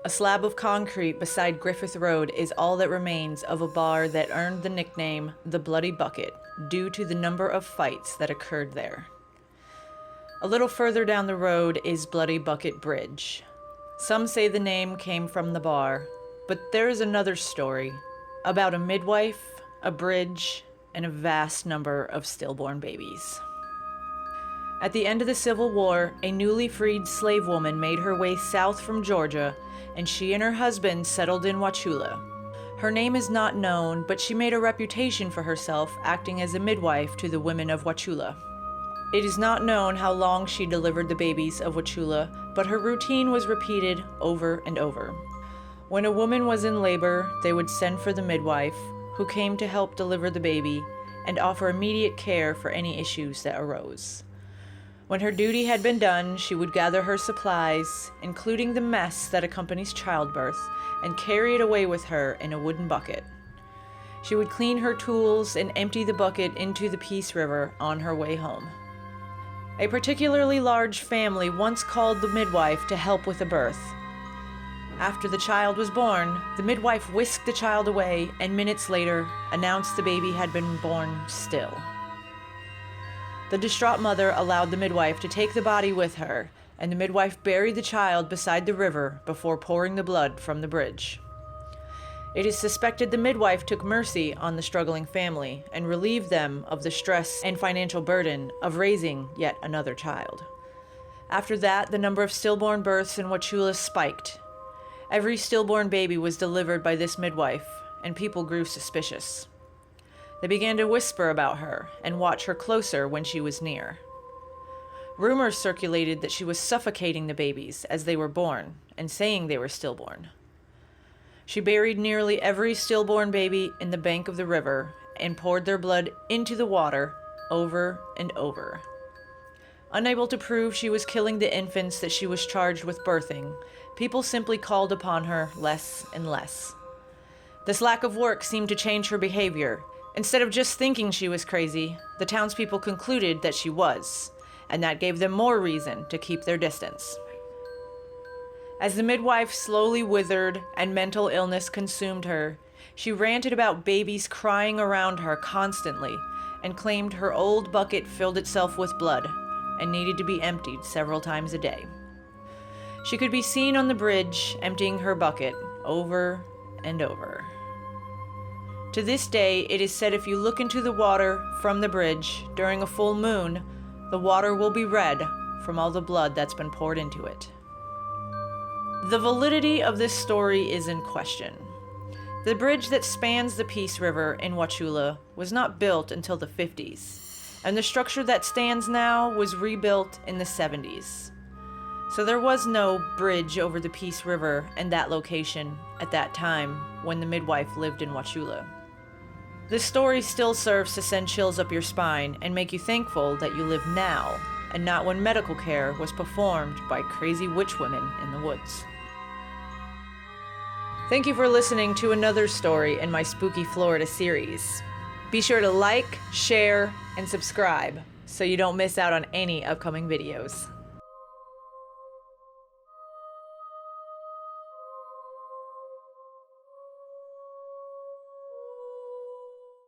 A slab of concrete beside Griffith Road is all that remains of a bar that earned the nickname the Bloody Bucket due to the number of fights that occurred there. A little further down the road is Bloody Bucket Bridge. Some say the name came from the bar, but there is another story about a midwife, a bridge, and a vast number of stillborn babies. At the end of the Civil War, a newly freed slave woman made her way south from Georgia, and she and her husband settled in Wauchula. Her name is not known, but she made a reputation for herself acting as a midwife to the women of Wauchula. It is not known how long she delivered the babies of Wauchula, but her routine was repeated over and over. When a woman was in labor, they would send for the midwife, who came to help deliver the baby and offer immediate care for any issues that arose. When her duty had been done, she would gather her supplies, including the mess that accompanies childbirth, and carry it away with her in a wooden bucket. She would clean her tools and empty the bucket into the Peace River on her way home. A particularly large family once called the midwife to help with the birth. After the child was born, the midwife whisked the child away and minutes later announced the baby had been born still. The distraught mother allowed the midwife to take the body with her, and the midwife buried the child beside the river before pouring the blood from the bridge. It is suspected the midwife took mercy on the struggling family and relieved them of the stress and financial burden of raising yet another child. After that, the number of stillborn births in Wauchula spiked. Every stillborn baby was delivered by this midwife, and people grew suspicious. They began to whisper about her and watch her closer when she was near. Rumors circulated that she was suffocating the babies as they were born and saying they were stillborn. She buried nearly every stillborn baby in the bank of the river and poured their blood into the water over and over. Unable to prove she was killing the infants that she was charged with birthing, people simply called upon her less and less. This lack of work seemed to change her behavior. Instead of just thinking she was crazy, the townspeople concluded that she was, and that gave them more reason to keep their distance. As the midwife slowly withered and mental illness consumed her, she ranted about babies crying around her constantly and claimed her old bucket filled itself with blood and needed to be emptied several times a day. She could be seen on the bridge emptying her bucket over and over. To this day, it is said if you look into the water from the bridge during a full moon, the water will be red from all the blood that's been poured into it. The validity of this story is in question. The bridge that spans the Peace River in Wauchula was not built until the 50s, and the structure that stands now was rebuilt in the 70s. So there was no bridge over the Peace River in that location at that time when the midwife lived in Wauchula. This story still serves to send chills up your spine and make you thankful that you live now and not when medical care was performed by crazy witch women in the woods. Thank you for listening to another story in my Spooky Florida series. Be sure to like, share, and subscribe so you don't miss out on any upcoming videos.